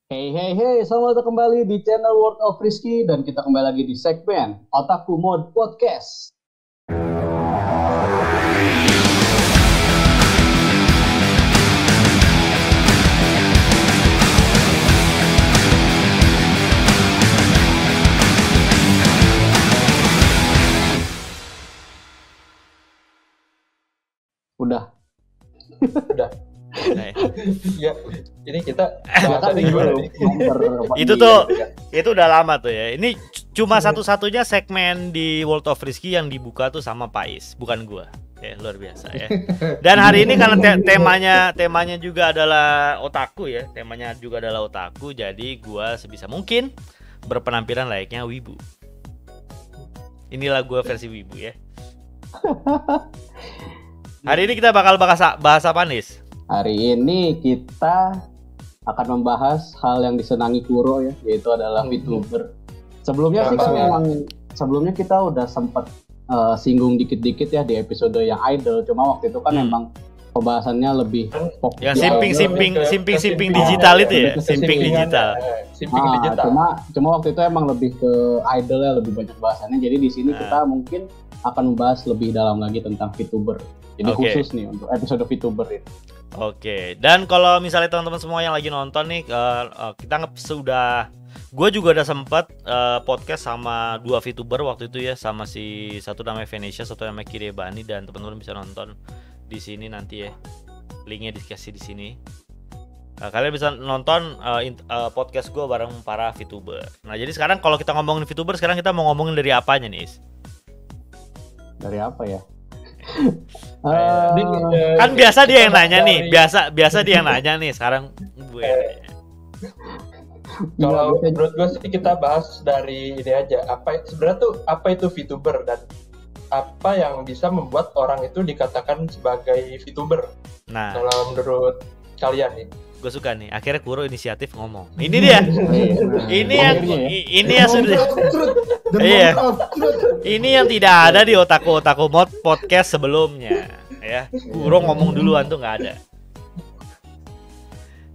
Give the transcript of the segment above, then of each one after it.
Hey hey hey, selamat datang kembali di channel World of Rizky dan kita kembali lagi di segmen Otaku Mode Podcast. Udah. Ya, ini kita tadi gimana nih? Itu udah lama tuh ya. Ini cuma satu-satunya segmen di World of Rizky yang dibuka tuh sama Pais, bukan gua. Ya, luar biasa ya. Dan hari ini karena temanya juga adalah otaku ya. Temanya juga adalah otaku, jadi gua sebisa mungkin berpenampilan layaknya wibu. Inilah gua versi wibu ya. Hari ini kita bakal bahas apa, Nis? Hari ini kita akan membahas hal yang disenangi Kuro ya, yaitu adalah VTuber. Sebelumnya sebelumnya kita udah sempat singgung dikit-dikit ya di episode yang idol, cuma waktu itu kan emang pembahasannya lebih fokus. Ya simping digital itu ya, simping digital. Cuma waktu itu emang lebih ke idol ya, lebih banyak bahasannya. Jadi di sini kita mungkin akan membahas lebih dalam lagi tentang VTuber. Jadi khusus nih untuk episode VTuber ini. Oke, dan kalau misalnya teman-teman semua yang lagi nonton nih, gue juga udah sempat podcast sama dua VTuber waktu itu ya, sama si satu namanya Venetia, satu namanya Kirebani, dan teman-teman bisa nonton di sini nanti ya, linknya dikasih di sini. Kalian bisa nonton podcast gue bareng para VTuber. Nah jadi sekarang kalau kita ngomongin VTuber, sekarang kita mau ngomongin dari apanya nih? Dari apa ya? Kan biasa dia yang nanya nih, biasa dia yang nanya nih. Sekarang gue. Kalau menurut gue sih kita bahas dari ini aja. Apa itu VTuber dan apa yang bisa membuat orang itu dikatakan sebagai VTuber? Nah, kalau menurut kalian nih. Gue suka nih, akhirnya Kuro inisiatif ngomong. Ini dia. Ini yang sudah. Iya. Ini yang tidak ada di Otaku Mode podcast sebelumnya, ya. Kuro ngomong duluan tuh nggak ada.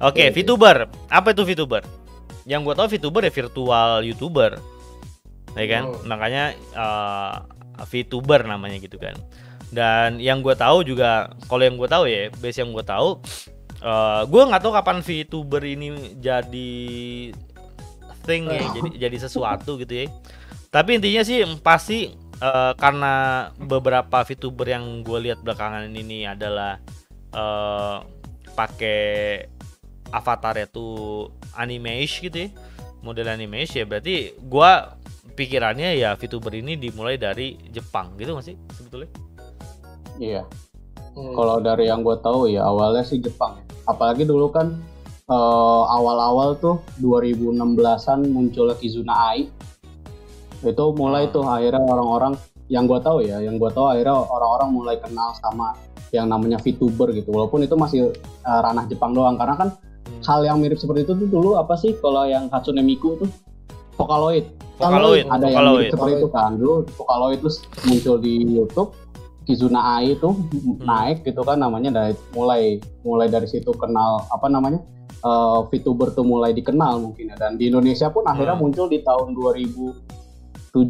Oke, VTuber. Apa itu VTuber? Yang gue tahu VTuber ya virtual YouTuber, ya kan? Makanya VTuber namanya gitu kan. Dan yang gue tahu juga, kalau yang gue tahu ya, base yang gue tahu. Gue nggak tahu kapan VTuber ini jadi thing ya, jadi sesuatu gitu ya. Tapi intinya sih pasti karena beberapa VTuber yang gue lihat belakangan ini adalah pakai avatarnya tuh animation gitu ya, model animation ya, berarti gue pikirannya ya VTuber ini dimulai dari Jepang gitu nggak sih sebetulnya? Iya. Kalau dari yang gue tahu ya awalnya sih Jepang ya. Apalagi dulu kan awal-awal tuh 2016-an munculnya Kizuna Ai. Itu mulai tuh akhirnya orang-orang yang gue tahu akhirnya orang-orang mulai kenal sama yang namanya VTuber gitu. Walaupun itu masih ranah Jepang doang, karena kan hal yang mirip seperti itu tuh dulu apa sih kalau yang Hatsune Miku tuh Vocaloid. Ada yang mirip seperti itu kan. Dulu Vocaloid terus muncul di YouTube. Kizuna Ai itu naik gitu kan namanya, dari mulai dari situ kenal apa namanya VTuber tuh mulai dikenal mungkin ya. Dan di Indonesia pun akhirnya muncul di tahun 2017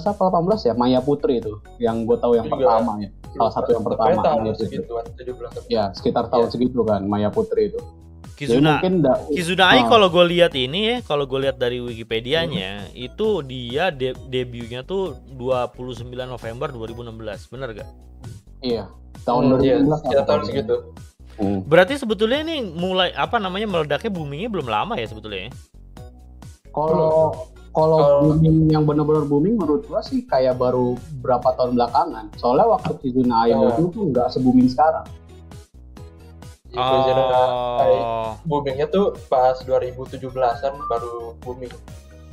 atau 18 ya, Maya Putri itu yang gue tahu yang pertama ya, salah satu yang pertama ya, sekitar tahun segitu kan Maya Putri itu. Kizuna Ai kalau gue lihat ini ya, kalau gue lihat dari Wikipedia-nya itu dia debutnya tuh 29 November 2016, bener gak? Iya, tahun 2016 tahun segitu. Berarti sebetulnya ini mulai meledaknya, boomingnya belum lama ya sebetulnya. Kalau booming yang benar-benar booming menurut gua sih kayak baru berapa tahun belakangan. Soalnya waktu Kizuna Ai itu tuh nggak se-booming sekarang. Boomingnya tuh pas 2017-an baru booming.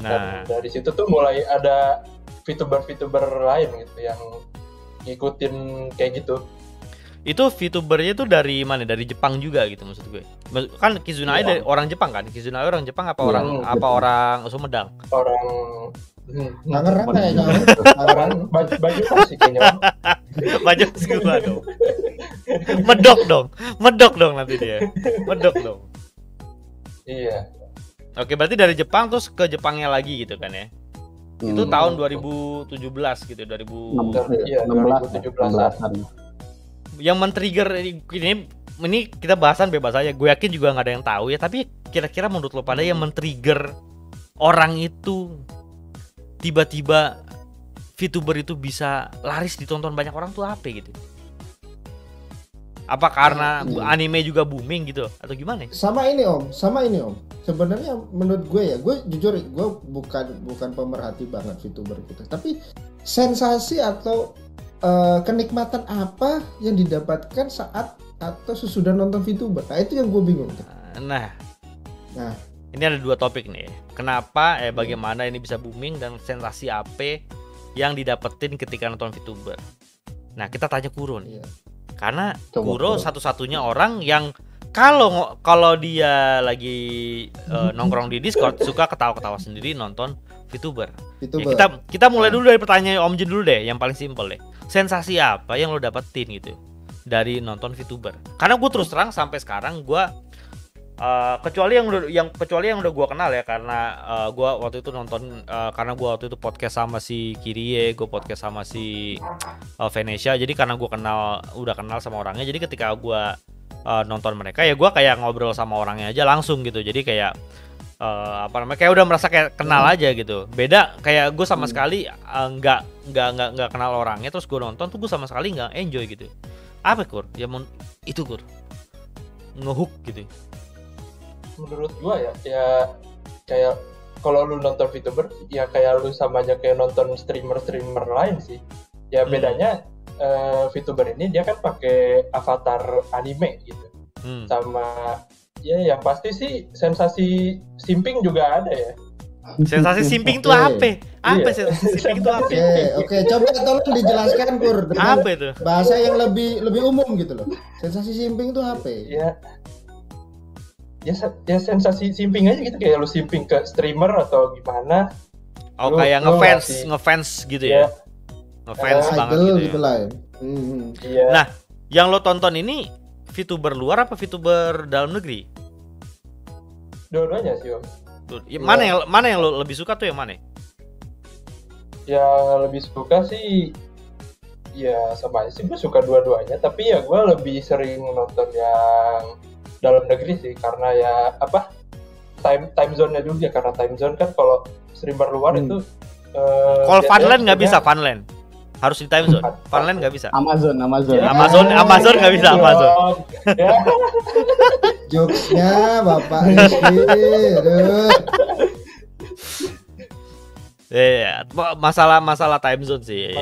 Nah, dan dari situ tuh mulai ada VTuber lain gitu yang ngikutin kayak gitu. Itu VTubernya tuh dari mana? Dari Jepang juga gitu maksud gue. Kan Kizuna Ai dari orang Jepang kan? Kizuna Ai orang Jepang apa orang Sumedang? Orang nggak kayaknya. Baju sih kayaknya. Baju gua dong. Medok dong nanti dia. Medok dong. Iya. Oke, berarti dari Jepang terus ke Jepangnya lagi gitu kan ya? Itu tahun 2017 gitu, 2017-an. Yang men-trigger ini kita bahasan bebas aja. Gue yakin juga nggak ada yang tahu ya. Tapi kira-kira menurut lo pada yang men-trigger orang itu tiba-tiba VTuber itu bisa laris ditonton banyak orang tuh apa gitu? Apa karena anime juga booming gitu atau gimana? Sama ini om. Sebenarnya menurut gue ya, gue jujur gue bukan pemerhati banget VTuber gitu. Tapi sensasi atau kenikmatan apa yang didapatkan saat atau sesudah nonton VTuber? Nah itu yang gue bingung. Nah, ini ada 2 topik nih. Kenapa? Bagaimana ini bisa booming dan sensasi apa yang didapetin ketika nonton VTuber? Nah, kita tanya Kuro nih. Iya. Karena Kuro satu-satunya orang yang kalau dia lagi nongkrong di Discord suka ketawa-ketawa sendiri nonton VTuber. Ya, kita mulai dulu dari pertanyaan Om Jin dulu deh, yang paling simpel deh. Sensasi apa yang lo dapetin gitu dari nonton VTuber? Karena gue terus terang sampai sekarang gue kecuali yang udah gue kenal ya, karena gue waktu itu nonton karena gue waktu itu podcast sama si Kirie, gue podcast sama si Venetia, jadi karena gue udah kenal sama orangnya, jadi ketika gue nonton mereka ya gue kayak ngobrol sama orangnya aja langsung gitu, jadi kayak kayak udah merasa kayak kenal aja gitu. Beda kayak gue sama sekali nggak kenal orangnya, terus gue nonton tuh gue sama sekali nggak enjoy gitu. Apa Kur? Ya itu Kur ngehook gitu. Menurut gua ya kayak kalau lu nonton VTuber ya kayak lu sama aja kayak nonton streamer lain sih. Ya bedanya VTuber ini dia kan pakai avatar anime gitu. Sama ya yang pasti sih sensasi simping juga ada ya. Sensasi simping itu apa? Apa sensasi simping itu apa? Oke, coba tolong dijelaskan Kur. Apa itu? Bahasa yang lebih umum gitu loh. Sensasi simping itu apa? Ya sensasi simping aja gitu, kayak lu simping ke streamer atau gimana. Oh, kayak ngefans gitu ya. Ngefans banget gitu ya. Iya. Nah, yang lo tonton ini VTuber luar apa VTuber dalam negeri? Dua-duanya sih Om. Mana yang lo lebih suka tuh, yang mana? Ya lebih suka sih ya sama aja sih, gue suka dua-duanya, tapi ya gue lebih sering nonton yang dalam negeri sih, karena ya time zone-nya juga, karena time zone kan kalau streamer luar itu kalau Funland nggak bisa, Funland harus di time zone. Funland nggak bisa. Amazon nggak bisa. Amazon. Jokesnya bapak Rizky, Iya, masalah time zone sih.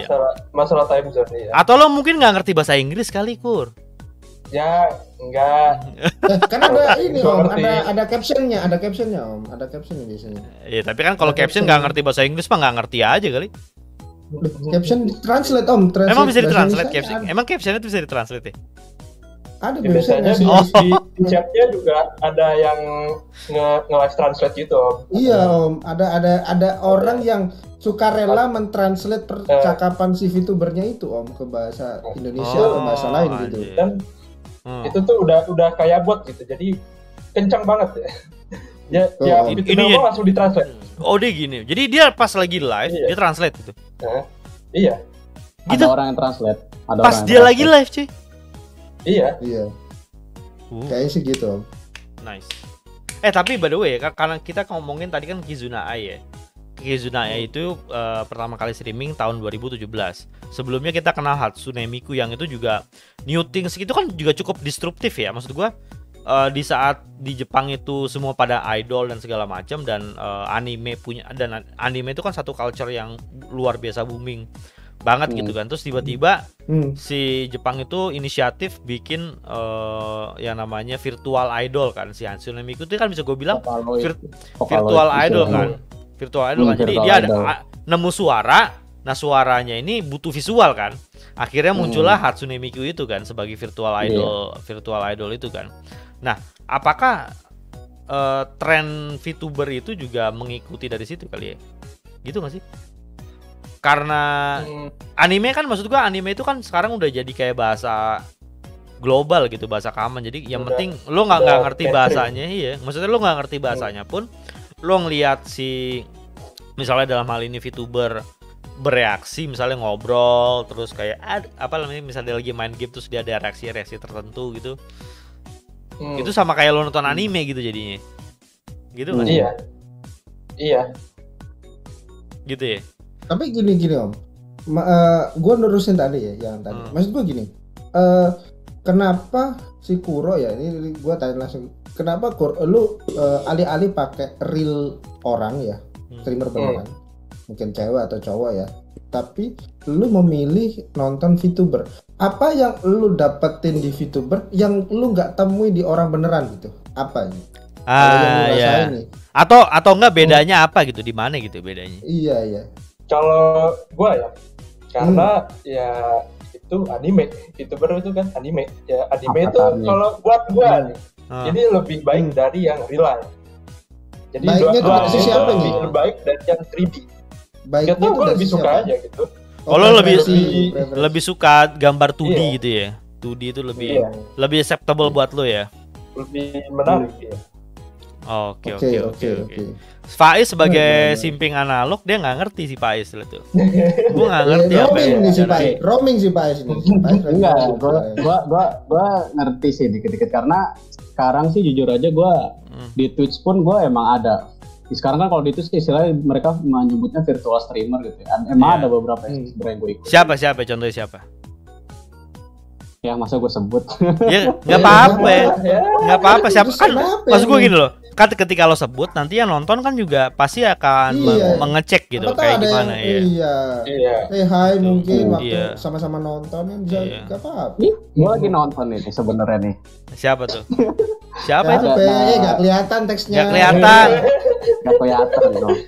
Masalah time zone ya. Atau lo mungkin nggak ngerti bahasa Inggris kali, Kur? Ya, enggak. Kan ada ini Om, ada captionnya Om, ada captionnya biasanya. Iya, tapi kan kalau caption nggak ngerti bahasa Inggris mah nggak ngerti aja kali. Caption translate Om, emang bisa ditranslate caption? Emang captionnya itu bisa ditranslate ya? Ada biasanya di chatnya juga ada yang nge-live translate gitu Om. Iya Om, ada orang yang sukarela mentranslate percakapan si VTubernya itu Om ke bahasa Indonesia atau bahasa lain gitu. Dan itu tuh udah kayak bot gitu, jadi kencang banget ya. Ini langsung ditranslate. Oh dia gini, jadi dia pas lagi live dia translate gitu. Iya. Gitu? Ada orang yang translate. Pas dia lagi live cuy. Iya. Kayaknya sih gitu Om. Nice. Tapi by the way, karena kita ngomongin tadi kan Kizuna Ai ya. Kizuna Ai itu pertama kali streaming tahun 2017. Sebelumnya kita kenal Hatsune Miku yang itu juga new things, itu kan juga cukup disruptif ya. Maksud gua di saat di Jepang itu semua pada idol dan segala macam, dan anime itu kan satu culture yang luar biasa booming banget gitu kan. Terus tiba-tiba si Jepang itu inisiatif bikin yang namanya virtual idol kan. Si Hatsune Miku itu kan bisa gue bilang virtual idol kan. Jadi dia ada nemu suara. Nah suaranya ini butuh visual kan. Akhirnya muncullah Hatsune Miku itu kan sebagai virtual idol itu kan. Nah, apakah tren VTuber itu juga mengikuti dari situ kali ya? Gitu nggak sih? Karena anime kan, maksud gua anime itu kan sekarang udah jadi kayak bahasa global gitu, bahasa common. Jadi yang penting lo nggak ngerti bahasanya, iya. Maksudnya lo nggak ngerti bahasanya pun lo ngelihat si misalnya dalam hal ini VTuber bereaksi, misalnya ngobrol terus kayak apa namanya, misalnya dia lagi main game terus dia ada reaksi tertentu gitu. Itu sama kayak lo nonton anime gitu jadinya. Gitu kan? Iya. Gitu ya. Tapi gini Om. Gue nerusin tadi ya yang tadi. Maksud gue gini. Kenapa si Kuro ya, ini gue tanya langsung. Kenapa lu alih-alih pakai real orang ya, streamer beneran, mungkin cewek atau cowok ya, tapi lu memilih nonton VTuber. Apa yang lu dapetin di VTuber yang lu nggak temui di orang beneran gitu? Apa ini? Ya. Atau enggak bedanya apa gitu, di mana gitu bedanya? Iya. Kalau gua ya, karena ya itu anime, VTuber itu kan anime. Ya anime itu kalau buat gua nih, jadi lebih baik dari yang real life. Jadi baiknya dua sisi apa nih? Lebih baik dari yang 3D. Baiknya itu gua lebih suka aja gitu. Kalau lebih suka gambar 2D gitu ya. 2D itu lebih acceptable buat lo ya. Lebih menarik ya. Oke. Faiz sebagai simping analog dia nggak ngerti si Faiz itu. Gue nggak ngerti apa ya. Roaming si Faiz ini. Enggak, gue ngerti sih dikit-dikit karena sekarang sih jujur aja gue di Twitch pun gue emang ada. Sekarang kan kalau di Twitch istilahnya mereka menyebutnya virtual streamer gitu ya. Emang ada beberapa yang sebenarnya gue ikut. Siapa? Contohnya siapa? Ya masa gue sebut. Ya nggak apa-apa ya. Nggak apa-apa siapa kan. Maksud gue gini loh. Kan ketika lo sebut nanti yang nonton kan juga pasti akan mengecek gitu kayak gimana ya. Iya. Hai mungkin waktu sama-sama nonton kan bisa nggak apa-apa. Gue lagi nonton nih sebenarnya nih. Siapa tuh? Siapa itu? Nggak kelihatan teksnya. Nggak kelihatan. Nggak kelihatan dong.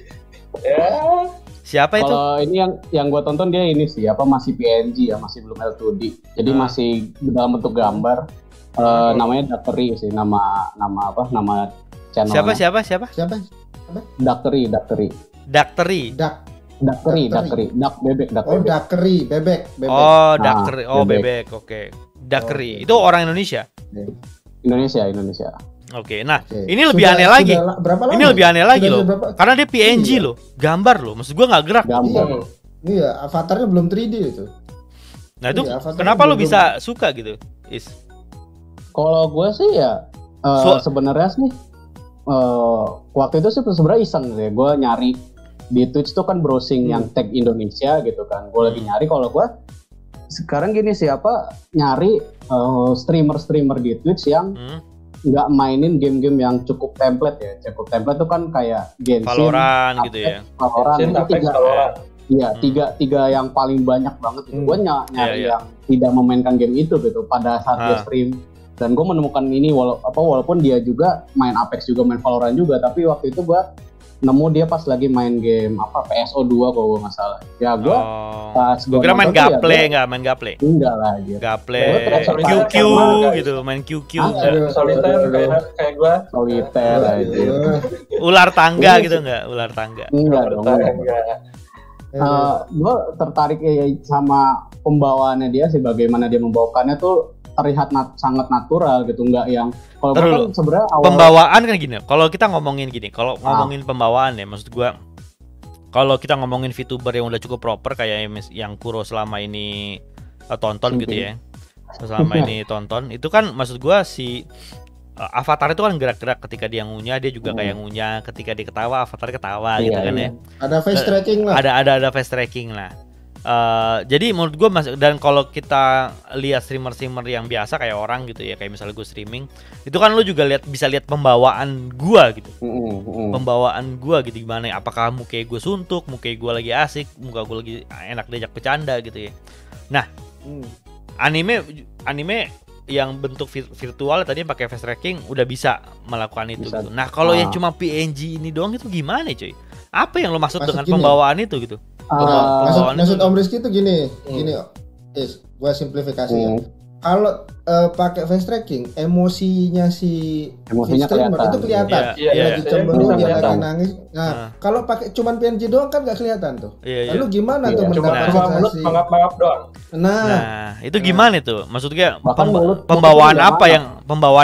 Siapa itu? Kalau ini yang gue tonton dia ini sih masih PNG ya, masih belum L2D. Jadi masih dalam bentuk gambar. Namanya Dakteri sih, nama channel. Siapa? Dakteri. Bebek. Oh, Dakteri, bebek. Oh, Dakteri. Oh, bebek. Oke. Dakteri. Itu orang Indonesia? Indonesia. Oke, nah ini lebih aneh lagi. Ini lebih aneh lagi loh. Karena dia PNG loh, gambar loh. Maksud gua nggak gerak. Iya, avatarnya belum 3D itu. Nah itu kenapa lo bisa suka gitu, Is? Kalau gue sih ya sebenarnya sih waktu itu sih sebenarnya iseng ya. Gue nyari di Twitch tuh kan browsing yang tag Indonesia gitu kan. Gue lagi nyari, kalau gue sekarang gini sih nyari streamer di Twitch yang nggak mainin game-game yang cukup template ya. Cukup template tuh kan kayak Genshin, Valorant gitu ya. Valorant itu tiga yang paling banyak banget itu. Gue nyari yang tidak memainkan game itu gitu pada saat dia stream. Dan gue menemukan ini walaupun dia juga main Apex juga, main Valorant juga, tapi waktu itu gue nemu dia pas lagi main game PSO2 kalau gue nggak salah. Ya gue gue kira main gaple, main gaple. Enggak lah gitu. Gaple, QQ gitu, main QQ. Soliter kayak gue. Soliter aja. Ular tangga gitu enggak? Ular tangga. Enggak dong. Gue tertarik sama pembawaannya dia sih, bagaimana dia membawakannya tuh terlihat sangat natural gitu, nggak yang kalau kan sebenarnya pembawaan kan gini. Kalau kita ngomongin gini, kalau ngomongin pembawaan ya, maksud gua kalau kita ngomongin VTuber yang udah cukup proper kayak yang Kuro selama ini tonton gitu ya, selama ini tonton itu kan maksud gua si avatar itu kan gerak-gerak ketika dia ngunyah, dia juga kayak ngunyah, ketika dia ketawa avatar ketawa gitu kan ya. Ada face tracking lah. Ada face tracking lah. Jadi menurut gue dan kalau kita lihat streamer yang biasa kayak orang gitu ya, kayak misalnya gue streaming itu kan lo juga bisa lihat pembawaan gue gitu, pembawaan gue gitu gimana ya, apakah muka gue suntuk, muka gue lagi asik, muka gue lagi enak diajak bercanda gitu ya. Nah anime yang bentuk virtual tadi pakai face tracking udah bisa melakukan itu gitu. Nah kalau yang cuma PNG ini doang itu gimana cuy? Apa yang lo maksud dengan pembawaan itu gitu? Maksud Om Rizky itu gini, gue simplifikasi ya. Kalau pakai face tracking, emosinya si streamer itu kelihatan. Dia lagi cemberut, dia lagi nangis. Nah, kalau pakai cuman PNG doang kan nggak kelihatan tuh. Lalu gimana tuh mendapat sensasi? Mangap-mangap doang. Nah, itu gimana tuh? Maksudnya pembawaan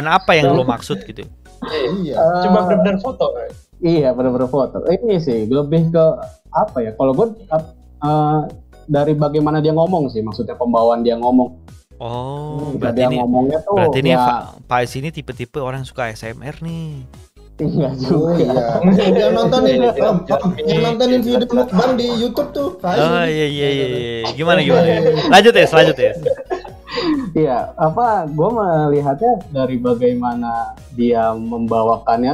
apa yang lo maksud gitu? Iya. Cuma benar-benar foto. Iya, benar-benar foto. Ini sih lebih ke apa ya? Kalau gue dari bagaimana dia ngomong sih, maksudnya pembawaan dia ngomong. Berarti dia ngomongnya tuh. Berarti ini Faiz ini tipe-tipe orang yang suka ASMR nih. Enggak juga. Iya. Yang nontonin video mukbang di YouTube tuh. Iya. Gimana? Lanjut ya. Iya, gue melihatnya dari bagaimana dia membawakan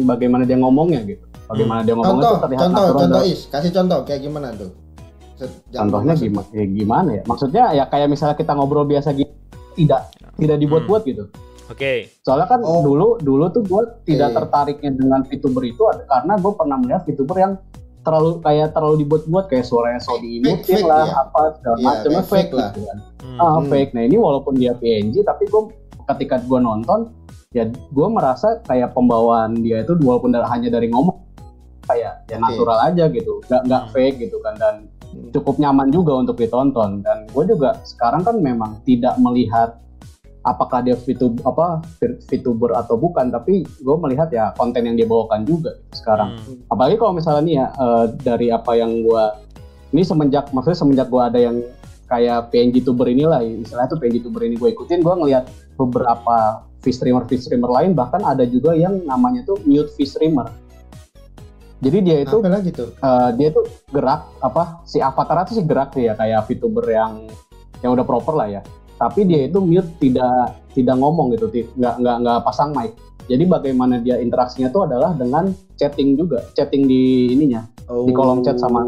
bagaimana dia ngomongnya gitu. Bagaimana dia ngomongnya tuh terlihat natural. Contoh kasih contoh kayak gimana tuh? Contohnya gimana ya? Maksudnya ya kayak misalnya kita ngobrol biasa gitu, tidak dibuat-buat gitu. Oke. Soalnya kan dulu tuh gue tidak tertariknya dengan VTuber itu karena gue pernah melihat VTuber yang terlalu dibuat-buat, kayak suaranya so diimutin lah, apa segala macamnya fake lah. Gitu kan. Fake. Nah ini walaupun dia PNG, tapi ketika gue nonton ya gue merasa kayak pembawaan dia itu walaupun hanya dari ngomong kayak ya natural aja gitu, nggak fake gitu kan, dan cukup nyaman juga untuk ditonton. Dan gue juga sekarang kan memang tidak melihat apakah dia VTuber atau bukan, tapi gue melihat ya konten yang dia bawakan juga sekarang. Apalagi kalau misalnya nih ya dari apa yang gue ini semenjak gue ada yang kayak PNG tuber inilah, istilahnya tuh PNG tuber ini gue ikutin, gue ngelihat beberapa fish streamer lain, bahkan ada juga yang namanya tuh mute fish streamer. Jadi dia itu dia tuh gerak si avatar itu sih gerak ya kayak VTuber yang udah proper lah ya. Tapi dia itu mute, tidak ngomong gitu, nggak pasang mic. Jadi bagaimana dia interaksinya tuh adalah dengan chatting di ininya, di kolom chat sama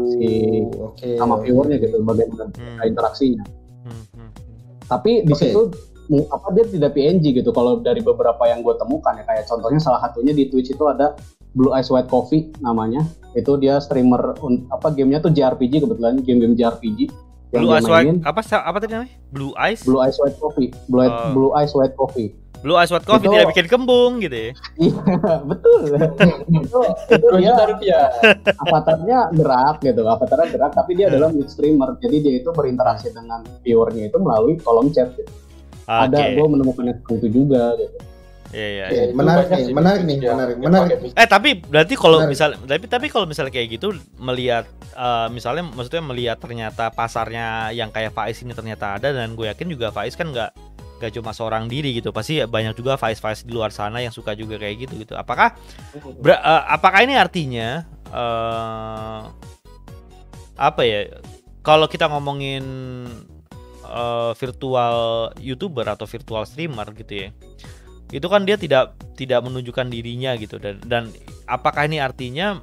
sama viewernya gitu, bagaimana interaksinya. Tapi di situ dia tidak PNG gitu. Kalau dari beberapa yang gue temukan ya, kayak contohnya salah satunya di Twitch itu ada Blue Ice White Coffee namanya. Itu dia streamer gamenya tuh JRPG, kebetulan game JRPG. Blue Ice White apa tadi namanya? Blue Ice White Coffee. Blue Ice White Coffee. Blue Ice White Coffee itu tidak bikin kembung gitu ya. Iya, betul. itu dia avatarnya gerak gitu. Avatarnya gerak tapi dia adalah mute streamer. Jadi dia itu berinteraksi dengan viewernya itu melalui kolom chat gitu. Ada gue menemukan itu juga gitu. Iya. Menarik nih. Tapi berarti kalau misalnya kayak gitu melihat maksudnya melihat ternyata pasarnya yang kayak Faiz ini ternyata ada, dan gue yakin juga Faiz kan nggak cuma seorang diri gitu, pasti banyak juga Faiz di luar sana yang suka juga kayak gitu. Apakah ini artinya kalau kita ngomongin virtual YouTuber atau virtual streamer gitu ya, itu kan dia tidak menunjukkan dirinya gitu, dan apakah ini artinya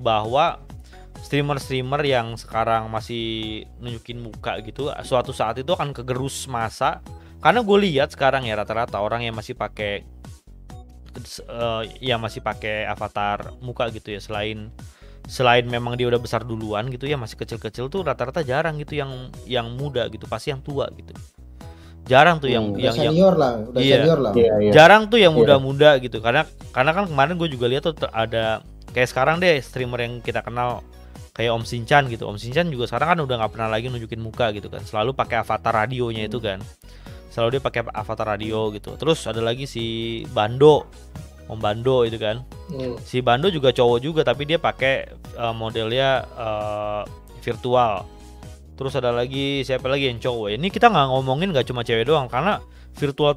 bahwa streamer yang sekarang masih nunjukin muka gitu suatu saat itu akan kegerus masa? Karena gue lihat sekarang ya rata-rata orang yang masih pakai avatar muka gitu ya, selain memang dia udah besar duluan gitu ya, masih kecil-kecil tuh rata-rata jarang gitu yang muda gitu, pasti yang tua gitu. Jarang tuh yang senior lah. Iya. Jarang tuh yang muda-muda gitu. Karena kan kemarin gue juga lihat tuh ada kayak sekarang deh streamer yang kita kenal kayak Om Shinchan gitu. Om Shinchan juga sekarang kan udah nggak pernah lagi nunjukin muka gitu kan. Selalu pakai avatar radionya itu kan. Selalu dia pakai avatar radio gitu. Terus ada lagi si Bando, Om Bando itu kan. Si Bando juga cowok juga tapi dia pakai modelnya virtual. Terus ada lagi siapa lagi yang cowok? Ini kita nggak ngomongin nggak cuma cewek doang, karena virtual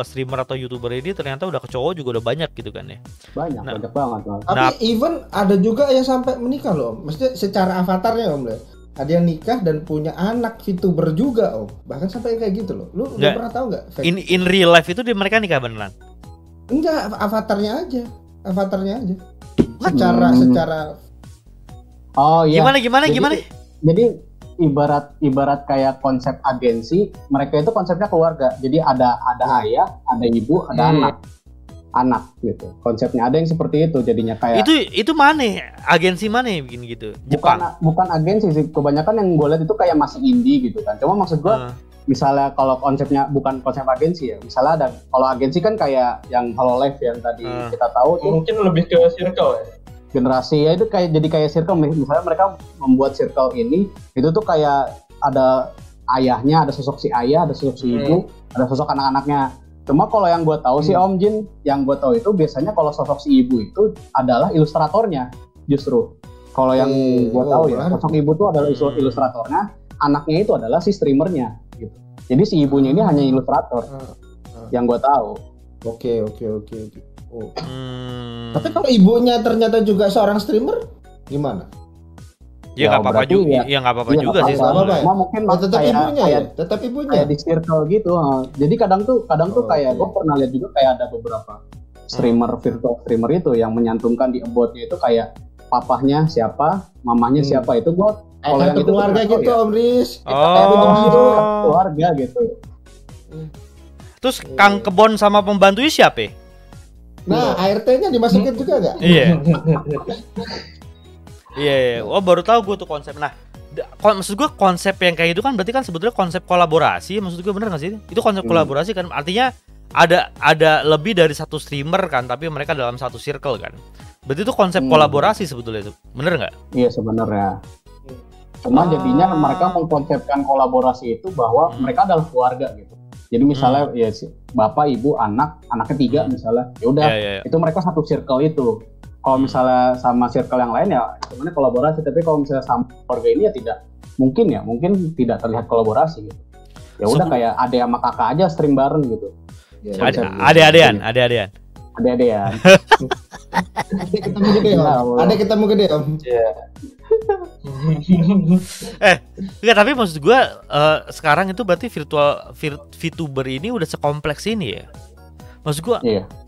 streamer atau YouTuber ini ternyata udah ke cowok juga udah banyak gitu kan ya. Banyak banget. Tapi even ada juga yang sampai menikah loh. Maksudnya secara avatarnya Om. Ada yang nikah dan punya anak VTuber juga Om. Bahkan sampai kayak gitu loh. Lu udah pernah tahu nggak? In real life itu mereka nikah beneran? Enggak, avatarnya aja. Secara Oh iya. Gimana? Jadi ibarat kayak konsep agensi, mereka itu konsepnya keluarga. Jadi ada ayah, ada ibu, ada anak gitu. Konsepnya ada yang seperti itu jadinya kayak. Itu mana? Agensi mana yang bikin gitu? Jepang. Bukan agensi sih. Kebanyakan yang gue lihat itu kayak masih indie gitu kan. Cuma maksud gue misalnya kalau konsepnya bukan konsep agensi ya. Misalnya ada, kalau agensi kan kayak yang Hololive yang tadi kita tahu tuh. Mungkin lebih ke circle ya. Generasi ya itu kayak circle, misalnya mereka membuat circle ini itu tuh kayak ada ayahnya, ada sosok si ayah, ada sosok si ibu, ada sosok anak-anaknya. Cuma kalau yang gue tahu sih Om Jin, yang gue tahu itu biasanya kalau sosok si ibu itu adalah ilustratornya justru. Kalau yang gue tahu ya, sosok ibu itu adalah ilustratornya, anaknya itu adalah si streamernya gitu. Jadi si ibunya ini hanya ilustrator. Yang gue tahu. Oke. Oh. Tapi kalau ibunya ternyata juga seorang streamer, gimana? Ya nggak apa-apa juga, ya nggak apa-apa juga sih. Cuma mungkin tetap ibunya ya, tetap ibunya. Kayak di circle gitu. Jadi kadang tuh kayak gue pernah lihat juga kayak ada beberapa virtual streamer itu yang menyantumkan di about-nya itu kayak papahnya siapa, mamahnya siapa, itu gue kalau yang itu keluarga gitu ya. Om Riz. Keluarga gitu. Terus Kang Kebon sama pembantunya siapa? Nah, ART-nya dimasukin juga nggak? Iya. Iya, baru tahu gue tuh konsep. Nah, maksud gue konsep yang kayak itu kan berarti kan sebetulnya konsep kolaborasi. Maksud gue bener nggak sih? Itu konsep kolaborasi kan, artinya ada lebih dari satu streamer kan, tapi mereka dalam satu circle kan. Berarti itu konsep kolaborasi sebetulnya itu, bener nggak? Iya sebenarnya. Cuma jadinya mereka mengkonsepkan kolaborasi itu bahwa mereka adalah keluarga gitu. Jadi misalnya ya bapak, ibu, anak ketiga misalnya, ya udah itu mereka satu circle itu. Kalau misalnya sama circle yang lain ya sebenarnya kolaborasi, tapi kalau misalnya sama keluarga ini ya mungkin tidak terlihat kolaborasi gitu. Ya udah kayak ade sama kakak aja stream bareng gitu. Ya, ade-adean. Ketemu gede Om. Iya. Enggak, tapi maksud gue sekarang itu berarti VTuber ini udah sekompleks ini ya. Maksud gue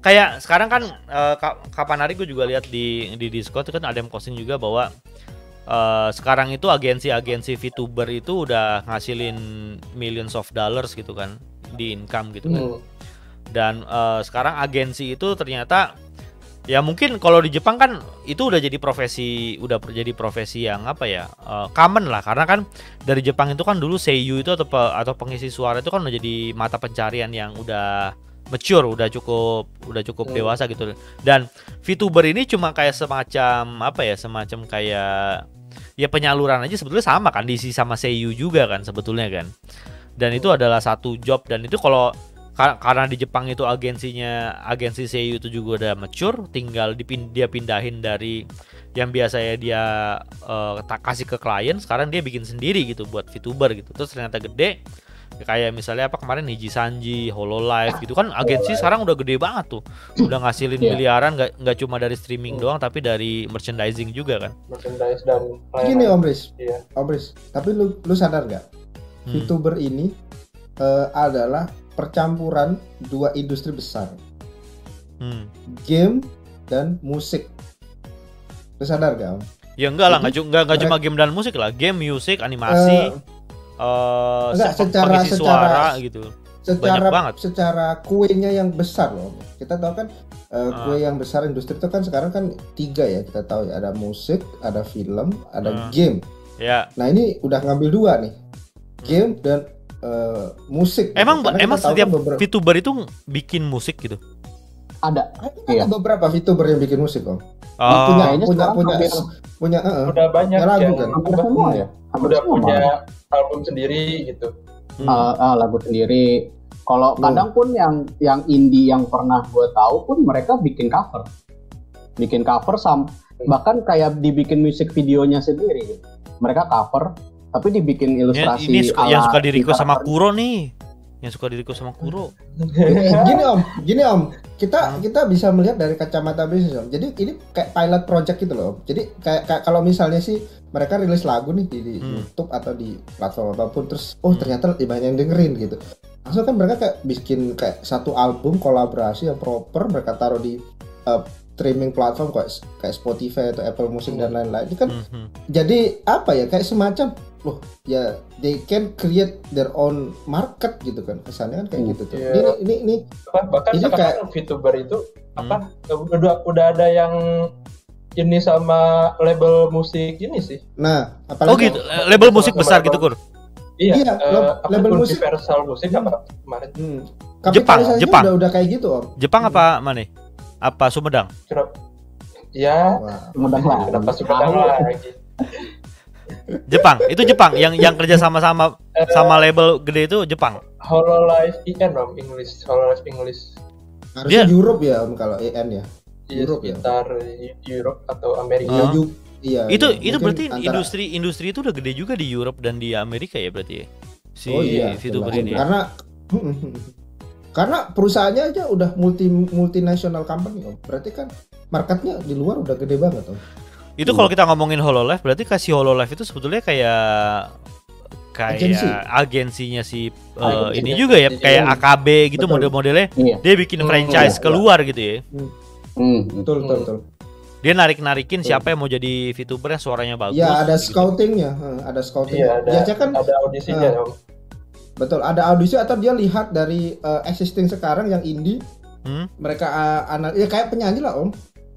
kayak sekarang kan kapan hari gue juga lihat di Discord kan ada yang posting juga bahwa sekarang itu agensi VTuber itu udah ngasilin millions of dollars gitu kan di income gitu kan. Dan sekarang agensi itu ternyata ya mungkin kalau di Jepang kan itu udah jadi profesi yang apa ya, common lah, karena kan dari Jepang itu kan dulu seiyuu itu atau pengisi suara itu kan udah jadi mata pencarian yang udah mature, udah cukup dewasa gitu. Dan VTuber ini cuma kayak semacam kayak ya penyaluran aja, sebetulnya sama kan, diisi sama seiyuu juga kan sebetulnya kan. Dan itu adalah satu job, dan itu kalau karena di Jepang itu agensi seiyuu itu juga udah mature, tinggal dia pindahin dari yang biasanya dia kasih ke klien, sekarang dia bikin sendiri gitu buat VTuber gitu. Terus ternyata gede, kayak misalnya kemarin Niji Sanji, Hololive gitu kan, agensi sekarang udah gede banget tuh, udah ngasilin miliaran, nggak cuma dari streaming doang, tapi dari merchandising juga kan. Merchandise dan gini Om Riz, tapi lu sadar nggak, VTuber ini adalah percampuran dua industri besar, game dan musik. Lu sadar gak Om? Ya enggak lah, nggak cuma game dan musik lah, game, musik, animasi, pengisi suara gitu. Banyak banget. Secara kuenya yang besar loh. Kita tahu kan kue yang besar industri itu kan sekarang kan 3 ya, kita tahu ya, ada musik, ada film, ada game. Ya. Nah ini udah ngambil 2 nih, game dan musik. Emang setiap VTuber itu bikin musik gitu? Ada beberapa VTuber yang bikin musik Om. Punya udah banyak lagu yang kan. Udah punya album sendiri gitu. Lagu sendiri. Kalau kadang pun yang indie yang pernah gue tahu pun mereka bikin cover bahkan kayak dibikin musik videonya sendiri gitu. Mereka cover tapi dibikin ilustrasi. Ini yang suka di-request sama Kuro nih. Yang suka di-request sama Kuro. Gini Om, kita bisa melihat dari kacamata bisnis Om. Jadi ini kayak pilot project gitu loh. Jadi kayak kalau misalnya sih mereka rilis lagu nih di YouTube atau di platform apapun, terus ternyata banyak yang dengerin gitu. Langsung kan mereka kayak bikin kayak satu album kolaborasi yang proper, mereka taruh di streaming platform kayak Spotify atau Apple Music dan lain-lain. Ini kan jadi apa ya, kayak semacam loh ya, they can create their own market gitu kan, kesannya kan kayak gitu tuh. Ini bahkan sekarang kayak VTuber itu udah ada yang ini sama label musik ini sih. Nah, apalagi gitu, label musik besar gitu Kur. Iya, label musik Universal Musik apa kemarin. Jepang udah kayak gitu Om. Jepang apa mana? Apa Sumedang? Ya, Sumedang lah. Kenapa Sumedang lagi? Jepang, itu Jepang yang kerja sama-sama sama label gede itu Jepang. Hololive EN Om, English, Hololive English. Harusnya Europe ya Om kalau EN ya. Iya, Europe ya. sekitar Europe atau Amerika. Iya. Itu Mungkin berarti antara, industri itu udah gede juga di Europe dan di Amerika ya berarti ya. Si VTuber ini. Karena perusahaannya aja udah multinational company Om. Berarti kan marketnya di luar udah gede banget Om. Itu kalau kita ngomongin Hololive berarti kasih Hololive itu sebetulnya kayak agensinya si ini juga ya, kayak AKB gitu. Betul. Model-modelnya dia bikin franchise keluar gitu ya. Betul. Dia narikin siapa yang mau jadi VTuber yang suaranya bagus. Ya ada scoutingnya, ada scouting. Iya, ada audisinya. Betul, ada audisi atau dia lihat dari existing sekarang yang indie. Mereka kayak penyanyi lah Om.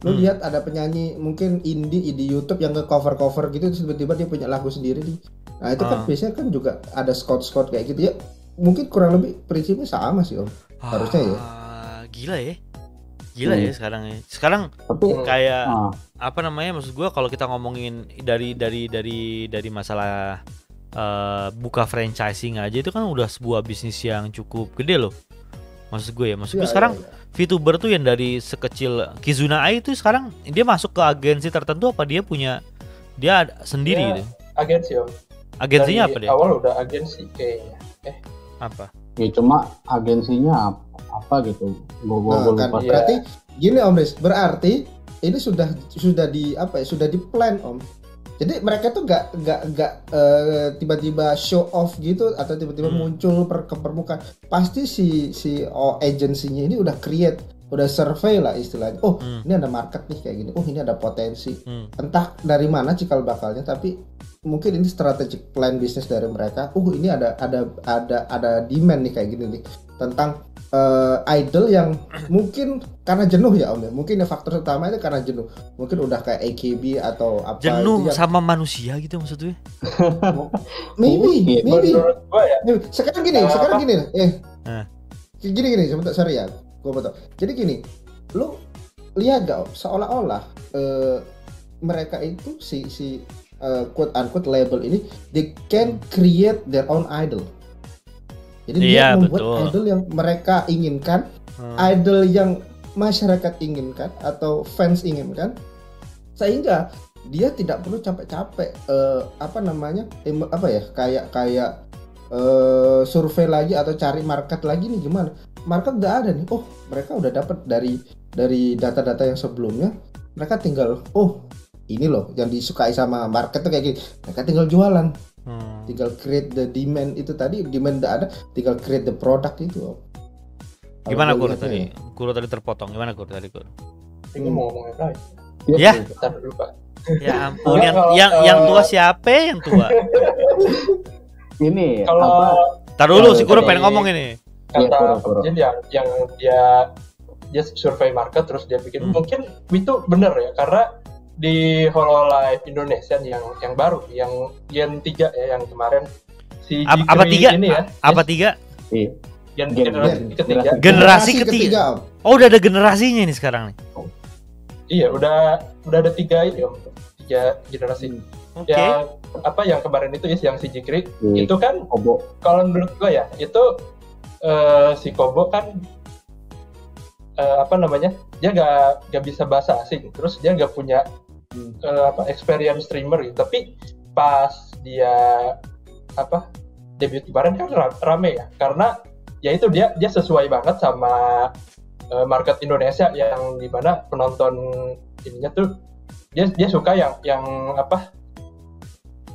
Lu lihat ada penyanyi mungkin indie di YouTube yang ke cover gitu, terus tiba-tiba dia punya lagu sendiri nih. Nah itu kan biasanya kan juga ada scout kayak gitu ya. Mungkin kurang lebih prinsipnya sama sih Om. Harusnya ya. Gila ya sekarang kayak apa namanya, maksud gue kalau kita ngomongin dari masalah buka franchising aja itu kan udah sebuah bisnis yang cukup gede loh. Maksud gue sekarang VTuber tuh yang dari sekecil Kizuna Ai itu sekarang dia masuk ke agensi tertentu apa dia sendiri gitu? Agensi Om. Agensinya dari apa dia? Awal udah agensi kayaknya. Apa? Ya cuma agensinya apa gitu. Gue kan, berarti gini Om Riz, berarti ini sudah di plan Om. Jadi mereka tuh nggak tiba-tiba show off gitu atau tiba-tiba muncul ke permukaan. Pasti si agensinya ini udah create, udah survey lah istilahnya. Oh ini ada market nih kayak gini. Oh ini ada potensi. Entah dari mana cikal bakalnya, tapi mungkin ini strategic plan bisnis dari mereka. Ini ada demand nih kayak gini nih tentang idol yang mungkin karena jenuh ya Om ya. Mungkin faktor utama itu karena jenuh. Mungkin udah kayak AKB atau apa jenuh itu sama manusia gitu maksudnya. Maybe. Menurut gua ya. Sekarang gini. Gini sebentar, sorry ya. Gua potong. Jadi gini, lu lihat gak seolah-olah mereka itu si quote unquote label ini they can create their own idol. Jadi dia membuat idol yang mereka inginkan, idol yang masyarakat inginkan atau fans inginkan, sehingga dia tidak perlu capek-capek kayak survei lagi atau cari market lagi nih gimana. Market udah ada nih. Oh, mereka udah dapat dari data-data yang sebelumnya. Mereka tinggal ini loh yang disukai sama market tuh kayak gini. Mereka tinggal jualan. Tinggal create the demand itu tadi, demand udah ada, tinggal create the product itu. Gimana Kur tadi? Kur tadi terpotong. Gimana Kur tadi Kur? Ini mau ngomongin apa? Ya. Bentar dulu Pak. Ya ampun, yang tua siapa yang tua? Ini kalau tar dulu si Kur pengen ngomong ini. Kata yang dia survei market terus dia bikin mungkin itu benar ya, karena di Hololive Indonesia yang baru, yang Gen 3 ya, yang kemarin si apa 3? Ini ya. Apa 3? Generasi ketiga. Oh, udah ada generasinya nih sekarang nih. Iya, udah ada 3 ini Om. 3 generasi. Okay. Yang kemarin itu yang si Jikri itu kan Kobo. Kalau menurut gua ya, itu si Kobo kan dia nggak bisa bahasa asing, terus dia nggak punya experience streamer gitu. Tapi pas dia debut kemarin kan rame ya, karena ya itu dia sesuai banget sama market Indonesia yang dimana penonton ininya tuh dia suka yang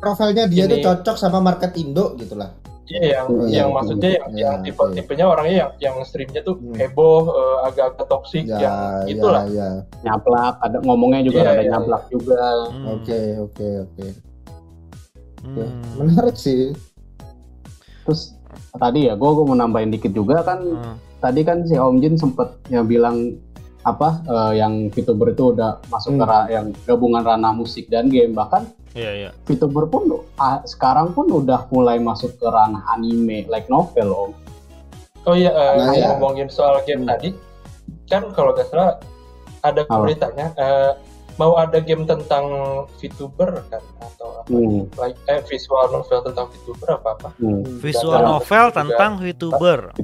profilnya dia tuh cocok sama market Indo gitulah. Iya, yang maksudnya yang tipenya orangnya yang streamnya tuh heboh, agak-agak toksik, yang itulah. Ya. Nyaplak, ada ngomongnya juga ada nyaplak juga. Oke. Menarik sih. Terus tadi ya, gue mau nambahin dikit juga kan. Tadi kan si Om Jin sempet bilang yang VTuber itu udah masuk ke yang gabungan ranah musik dan game, bahkan VTuber pun sekarang pun udah mulai masuk ke ranah anime, like novel Om. Oh iya, ngomongin soal game tadi kan, kalau gak salah ada beritanya mau ada game tentang VTuber kan atau apa like visual novel tentang VTuber apa visual novel tentang VTuber.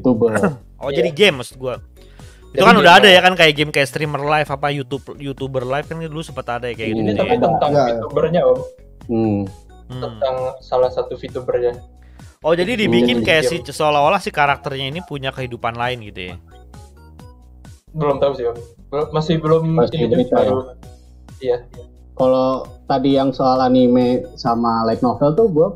Oh jadi game maksud gua. Itu kan udah ada ya kan kayak game kayak streamer live apa YouTuber live kan dulu sempat ada ya kayak gitu. Ini tapi tentang VTubernya Om. Tentang salah satu VTubernya. Oh jadi dibikin kayak si seolah-olah si karakternya ini punya kehidupan lain gitu ya. Belum tahu sih Om. Masih belum ini juga. Iya. Kalau tadi yang soal anime sama light novel tuh gue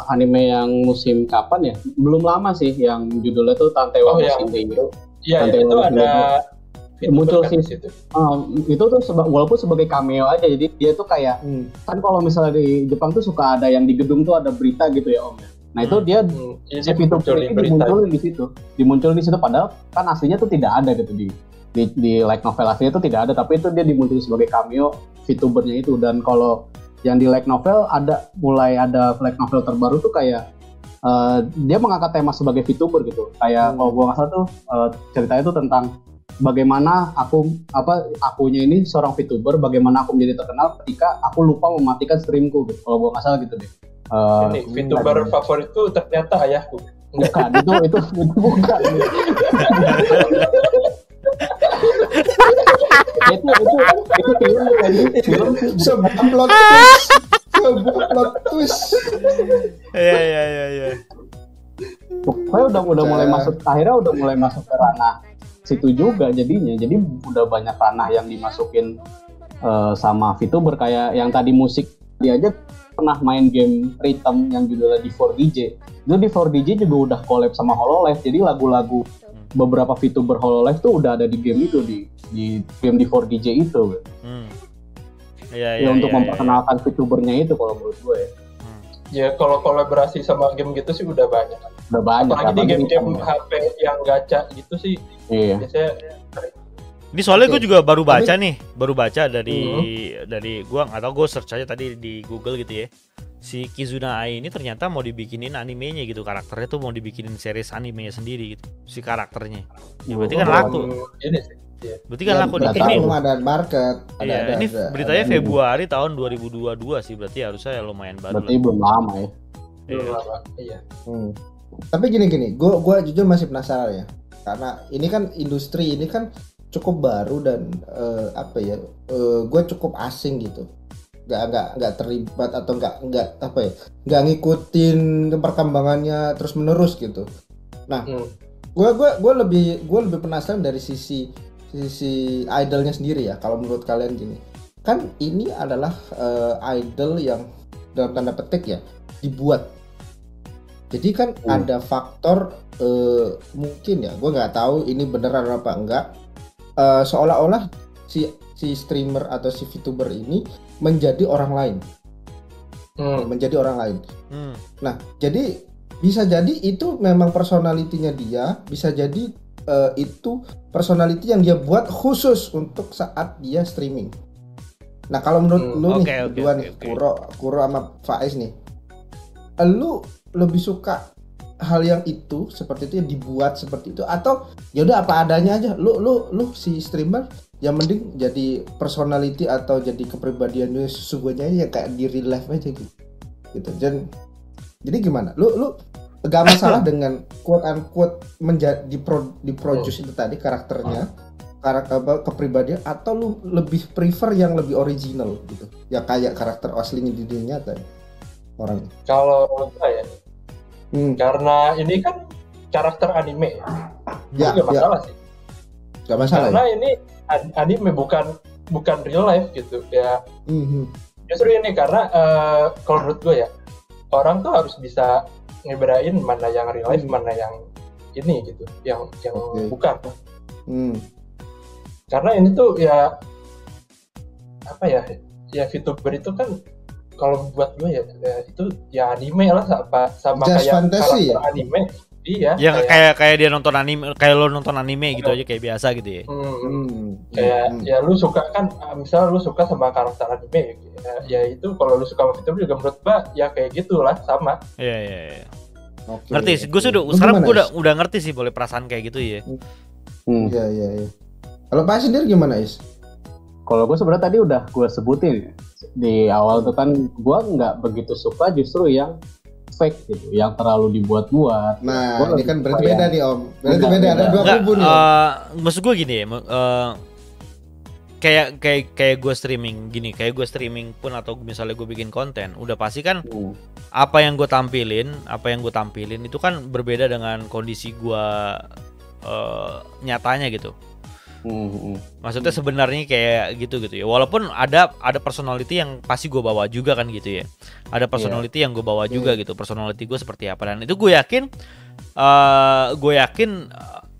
anime yang musim kapan ya? Belum lama sih yang judulnya tuh Tantewa Musim Dingin. Iya, itu ada muncul sih itu. Itu tuh walaupun sebagai cameo aja, jadi dia tuh kayak kan kalau misalnya di Jepang tuh suka ada yang di gedung tuh ada berita gitu ya Om. Nah itu dia dimunculin di situ padahal kan aslinya tuh tidak ada gitu di light novel aslinya tuh tidak ada, tapi itu dia dimunculin sebagai cameo VTubernya itu. Dan kalau yang di light novel mulai ada light novel terbaru tuh kayak dia mengangkat tema sebagai VTuber gitu. Kayak kalau gue nggak salah tuh ceritanya tuh tentang bagaimana akunya ini seorang VTuber, bagaimana aku menjadi terkenal ketika aku lupa mematikan streamku gitu. Kalau gue nggak salah gitu deh. Ini VTuber favoritku ternyata ayahku. Bukan, itu bukan. itu sebuah plot twist. Iya. Pokoknya udah mulai masuk, akhirnya udah mulai masuk ke ranah situ juga jadinya. Jadi udah banyak ranah yang dimasukin sama VTuber kayak yang tadi musik. Dia aja pernah main game Rhythm yang judulnya D4DJ. Itu D4DJ juga udah collab sama Hololive. Jadi lagu-lagu beberapa VTuber Hololive tuh udah ada di game itu, di game D4DJ itu. Ya untuk memperkenalkan VTubernya itu kalau menurut gue ya. Ya kalau kolaborasi sama game gitu sih udah banyak. Apalagi di game-game HP yang gacha gitu sih. Iya. Biasanya ini soalnya gue juga baru baca dari gue nggak tahu, gue search aja tadi di Google gitu ya. Si Kizuna Ai ini ternyata mau dibikinin animenya gitu, karakternya tuh mau dibikinin series animenya sendiri gitu, si karakternya. Ya berarti kan laku. Ini sih. Berarti kan laku di ini. Ada market. Ini beritanya Februari tahun 2022 sih, berarti harusnya lumayan baru. Berarti belum lama ya. Iya. Tapi gini, gue jujur masih penasaran ya, karena ini kan industri ini kan cukup baru dan gue cukup asing gitu, nggak terlibat atau nggak ngikutin perkembangannya terus menerus gitu. Nah, gue lebih penasaran dari sisi idolnya sendiri ya. Kalau menurut kalian gini, kan ini adalah idol yang dalam tanda petik ya dibuat. Jadi kan ada faktor mungkin ya, gue nggak tahu ini beneran apa enggak. Seolah-olah si streamer atau si VTuber ini menjadi orang lain, Nah, jadi bisa jadi itu memang personalitinya dia, bisa jadi itu personality yang dia buat khusus untuk saat dia streaming. Nah, kalau menurut lu nih berdua nih, Kuro sama Faiz nih, lu lebih suka hal yang itu seperti itu yang dibuat seperti itu, atau ya udah apa adanya aja, lu si streamer yang mending jadi personality atau jadi kepribadiannya sesungguhnya ya kayak di real life aja gitu. Jadi gimana, lu gak masalah dengan quote unquote menjadi diproduce itu tadi karakternya, kepribadian, atau lu lebih prefer yang lebih original gitu ya kayak karakter aslinya di dunia nyata orang? Kalau saya karena ini kan karakter anime ya, nggak masalah sih. Gak masalah. Karena ini anime bukan real life gitu ya. Justru ini karena kalau menurut gue ya, orang tuh harus bisa ngebedain mana yang real life, mana yang ini gitu, yang bukan. Karena ini tuh ya apa ya VTuber itu kan kalau buat gue ya itu ya anime lah, sama just kayak fantasy, karakter anime. Iya. Ya kayak dia nonton anime, kayak lo nonton anime gitu aja kayak biasa gitu ya. Kayak ya lu suka kan, misalnya lu suka sama karakter anime ya itu kalau lu suka sama VTuber juga menurut gue ya kayak gitulah sama. Iya. Okay. Ngerti sih, gue sekarang gue udah ngerti sih boleh perasaan kayak gitu ya. Iya. Kalau Pak sendiri gimana, Is? Kalau gue sebenarnya tadi udah gue sebutin di awal tuh kan, gue nggak begitu suka justru yang fake gitu, yang terlalu dibuat-buat. Nah, ini kan berarti beda nih Om. Berarti beda, ada dua kubu nih. Maksud gue gini ya, kayak gue streaming gini, kayak gue streaming pun atau misalnya gue bikin konten, udah pasti kan apa yang gue tampilin itu kan berbeda dengan kondisi gue nyatanya gitu. Maksudnya sebenarnya kayak gitu ya. Walaupun ada personality yang pasti gue bawa juga kan gitu ya. Ada personality yang gue bawa juga gitu. Personality gue seperti apa, dan itu gue yakin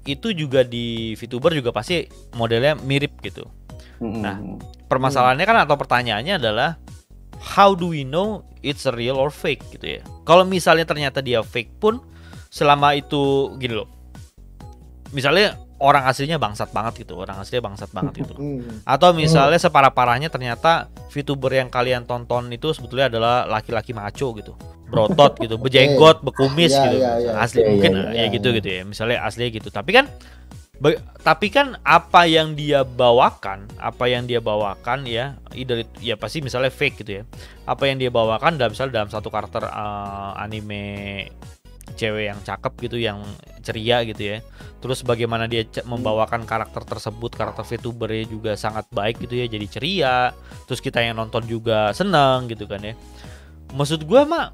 itu juga di VTuber juga pasti modelnya mirip gitu. Nah, permasalahannya kan atau pertanyaannya adalah how do we know it's a real or fake gitu ya. Kalau misalnya ternyata dia fake pun, selama itu gini loh. Misalnya orang aslinya bangsat banget gitu. Atau misalnya separah-parahnya ternyata VTuber yang kalian tonton itu sebetulnya adalah laki-laki maco gitu. Brotot gitu, bejenggot, bekumis gitu. Asli mungkin ya gitu ya. Misalnya aslinya gitu. Tapi kan apa yang dia bawakan ya, ya pasti misalnya fake gitu ya. Apa yang dia bawakan dalam satu karakter anime cewek yang cakep gitu, yang ceria gitu ya. Terus bagaimana dia membawakan karakter tersebut, karakter VTubernya juga sangat baik gitu ya, jadi ceria. Terus kita yang nonton juga seneng gitu kan ya. Maksud gue mah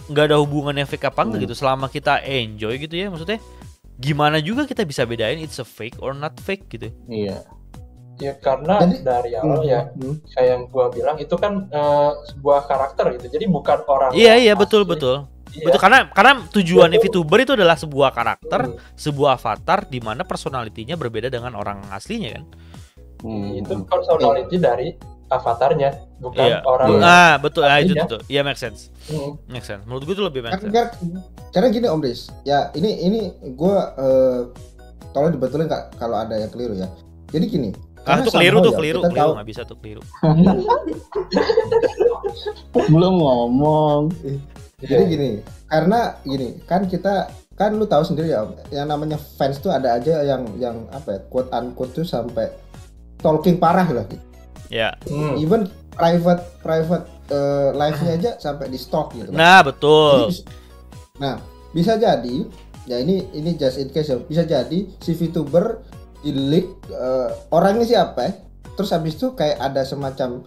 nggak ada hubungannya fake apa enggak gitu, selama kita enjoy gitu ya. Maksudnya gimana juga kita bisa bedain it's a fake or not fake gitu. Iya. Ya karena dari awal ya kayak yang gua bilang itu kan sebuah karakter gitu. Jadi bukan orang. Iya betul. Iya. Betul, karena tujuannya VTuber itu adalah sebuah karakter, sebuah avatar di mana personalitinya berbeda dengan orang aslinya kan. Itu personality dari avatarnya, bukan orang. Betul. Itu tuh. Iya, make sense. Make sense. Menurut gue itu lebih make sense. Karena gini Om Riz, ya ini gue tolong dibetulin nggak kalau ada yang keliru ya. Jadi gini. Itu keliru. Nggak bisa tuh keliru. Belum ngomong. Jadi gini, karena gini kan kita kan lu tahu sendiri ya Om, yang namanya fans tuh ada aja yang apa ya, quote unquote tuh sampai talking parah lah gitu. Ya. Even private live-nya aja sampai di stalk gitu. Nah, betul. Nah, bisa jadi ya ini just in case ya, bisa jadi si VTuber di leak orangnya siapa ya? Terus habis itu kayak ada semacam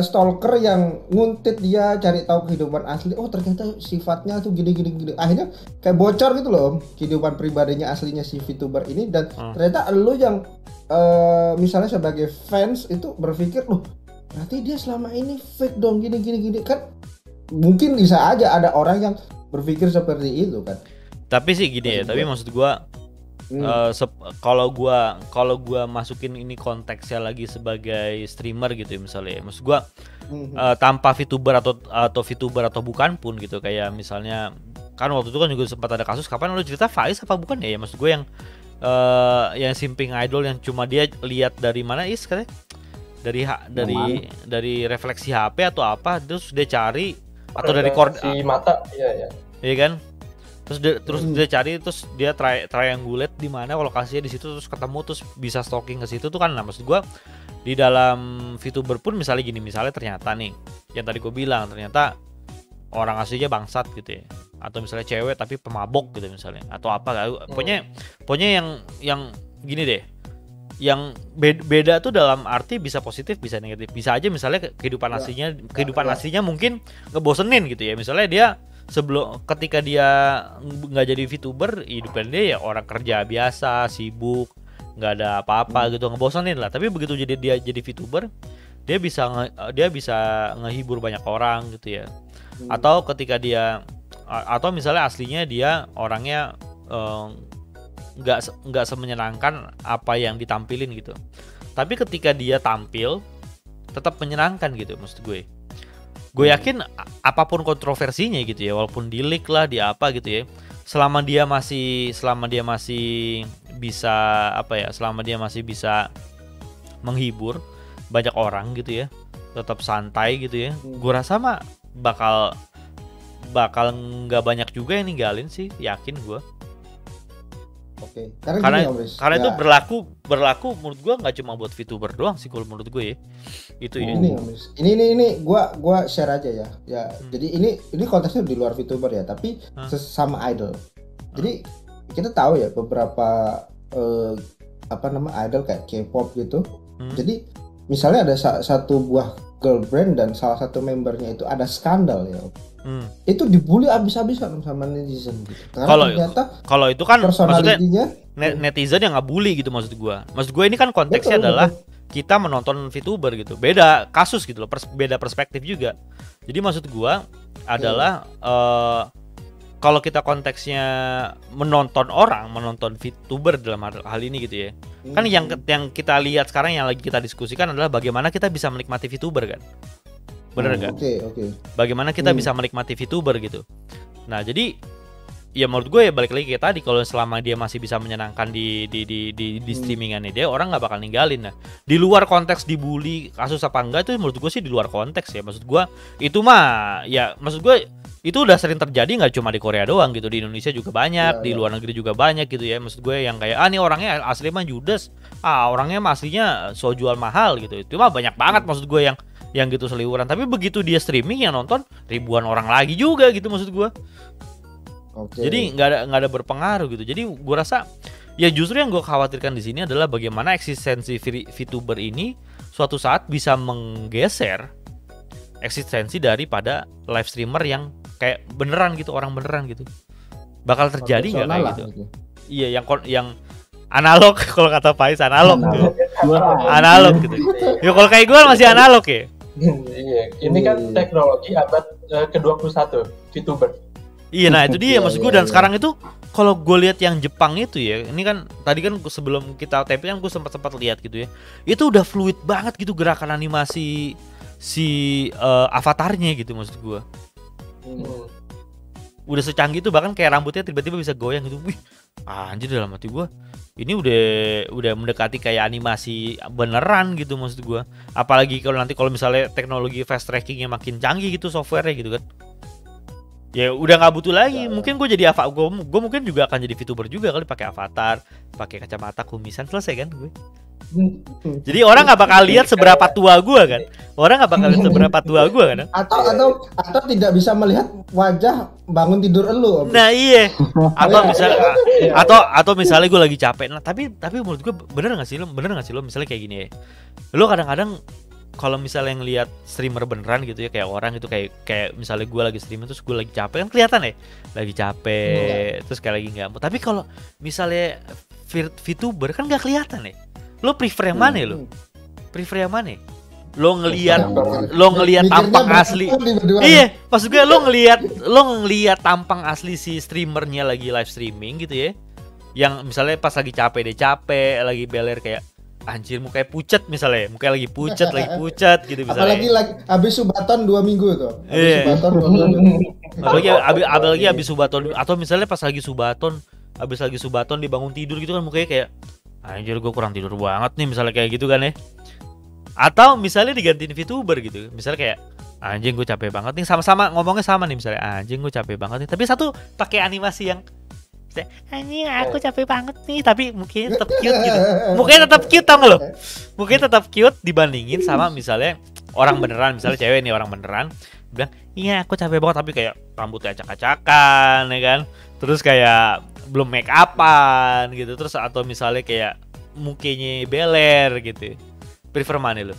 stalker yang nguntit dia, cari tahu kehidupan asli. Oh ternyata sifatnya tuh gini. Akhirnya kayak bocor gitu loh kehidupan pribadinya aslinya si VTuber ini, dan ternyata lu yang misalnya sebagai fans itu berpikir loh berarti dia selama ini fake dong, gini kan. Mungkin bisa aja ada orang yang berpikir seperti itu kan. Tapi sih gini ya, tapi maksud gua kalau gua masukin ini konteksnya lagi sebagai streamer gitu ya misalnya, maksud gua tanpa VTuber atau VTuber atau bukan pun gitu, kayak misalnya kan waktu itu kan juga sempat ada kasus, kapan lu cerita Faiz apa bukan ya, maksud gue yang simping idol yang cuma dia lihat dari mana katanya dari refleksi HP atau apa, terus dia cari atau dari si mata iya kan. Terus dia cari, terus dia triangulate di mana lokasinya di situ, terus ketemu, terus bisa stalking ke situ tuh kan. Nah, maksud gua di dalam VTuber pun misalnya ternyata nih yang tadi gua bilang ternyata orang aslinya bangsat gitu ya, atau misalnya cewek tapi pemabok gitu misalnya, atau apa pokoknya yang gini deh, yang beda tuh dalam arti bisa positif bisa negatif. Bisa aja misalnya kehidupan aslinya mungkin ngebosenin gitu ya, misalnya dia ketika dia nggak jadi VTuber, hidupnya dia ya orang kerja biasa, sibuk, nggak ada apa-apa gitu, ngebosenin lah. Tapi begitu dia jadi VTuber, dia bisa ngehibur banyak orang gitu ya. Atau ketika atau misalnya aslinya dia orangnya nggak semenyenangkan apa yang ditampilin gitu. Tapi ketika dia tampil tetap menyenangkan gitu, maksud gue. Gue yakin apapun kontroversinya gitu ya, walaupun di leak lah, di apa gitu ya, selama dia masih bisa menghibur banyak orang gitu ya, tetap santai gitu ya, gue rasa mah bakal nggak banyak juga yang ninggalin sih, yakin gue. Oke. Karena ya. itu berlaku menurut gua nggak cuma buat VTuber doang sih kalau menurut gue ya. Itu ya. Ini gua share aja ya. Ya, jadi ini konteksnya di luar VTuber ya, tapi sesama idol. Jadi kita tahu ya beberapa idol kayak K-pop gitu. Jadi misalnya ada satu buah girl band dan salah satu membernya itu ada skandal ya. Itu dibully abis-abisan sama netizen gitu. Karena kalau itu kan maksudnya netizen yang ngebully gitu maksud gua. Maksud gue ini kan konteksnya adalah kita menonton VTuber gitu. Beda kasus gitu loh, beda perspektif juga. Jadi maksud gua adalah kalau kita konteksnya menonton VTuber dalam hal ini gitu ya. Kan yang kita lihat sekarang yang lagi kita diskusikan adalah bagaimana kita bisa menikmati VTuber kan. Bener gak? Oke. Bagaimana kita bisa menikmati VTuber gitu. Nah jadi ya menurut gue ya balik lagi kayak tadi, kalau selama dia masih bisa menyenangkan di streamingannya dia, orang nggak bakal ninggalin. Nah di luar konteks dibully kasus apa enggak itu menurut gue sih di luar konteks ya. Maksud gue itu mah ya, maksud gue itu udah sering terjadi, nggak cuma di Korea doang gitu, di Indonesia juga banyak, di luar negeri juga banyak gitu ya. Maksud gue yang kayak nih orangnya asli mah judes, orangnya aslinya so jual mahal gitu. Itu mah banyak banget maksud gue yang gitu seliweran. Tapi begitu dia streaming yang nonton ribuan orang lagi juga gitu maksud gue. Jadi nggak ada berpengaruh gitu. Jadi gue rasa ya justru yang gue khawatirkan di sini adalah bagaimana eksistensi VTuber ini suatu saat bisa menggeser eksistensi daripada live streamer yang kayak beneran gitu, orang beneran gitu. Bakal terjadi nggak kayak gitu? Iya, yang analog kalau kata Pais, analog gitu. Analog gitu. Ya kalau kayak gue masih analog ya. Iya, ini kan teknologi abad ke-21 VTuber. Iya, nah itu dia maksud gue. Dan sekarang itu kalau gue lihat yang Jepang itu ya, ini kan tadi kan sebelum kita TP kan gue sempat lihat gitu ya. Itu udah fluid banget gitu gerakan animasi si avatarnya gitu maksud gue. Udah secanggih itu, bahkan kayak rambutnya tiba-tiba bisa goyang gitu. Wih, anjir dalam hati gue. Ini udah mendekati kayak animasi beneran gitu maksud gue. Apalagi kalau misalnya teknologi fast trackingnya makin canggih gitu, softwarenya gitu kan. Ya udah nggak butuh lagi. Mungkin gue jadi gue mungkin juga akan jadi VTuber juga kali, pakai avatar, pakai kacamata kumisan, selesai kan gue. Jadi orang nggak bakal lihat seberapa tua gue kan. Orang nggak bakal lihat seberapa tua gue kan. Atau tidak bisa melihat wajah bangun tidur elu. Nah iya. Atau misalnya gue lagi capek. Nah tapi menurut gue bener nggak sih lo misalnya kayak gini ya. Lo kadang-kadang kalau misalnya ngelihat streamer beneran gitu ya, kayak orang gitu, kayak misalnya gue lagi streaming terus gue lagi capek kan kelihatan ya, lagi capek terus kayak lagi nggak mau. Tapi kalau misalnya VTuber kan nggak kelihatan ya. Lo prefer yang mana lo? Prefer yang mana? Lo ngelihat tampang asli. Iya, maksud gue lo ngelihat tampang asli si streamernya lagi live streaming gitu ya. Yang misalnya pas lagi capek, lagi beler kayak anjir mukanya pucat misalnya, mukanya lagi pucat gitu misalnya. Apalagi habis subaton 2 minggu tuh. Apalagi habis subaton, atau misalnya pas lagi subaton dibangun tidur gitu kan mukanya kayak anjir gue kurang tidur banget nih misalnya kayak gitu kan ya. Atau misalnya digantiin VTuber gitu, misalnya kayak anjing gue capek banget nih, sama-sama ngomongnya sama nih misalnya anjing gue capek banget nih, tapi satu pakai animasi yang anjing aku capek banget nih, tapi mungkin tetap cute gitu. Mungkin tetap cute tau gak lo? Mungkin tetap cute dibandingin sama misalnya orang beneran, misalnya cewek nih orang beneran bilang iya aku capek banget tapi kayak rambutnya acak-acakan ya kan, terus kayak belum make upan gitu, terus atau misalnya kayak mukanya beler gitu. Prefer mana lo?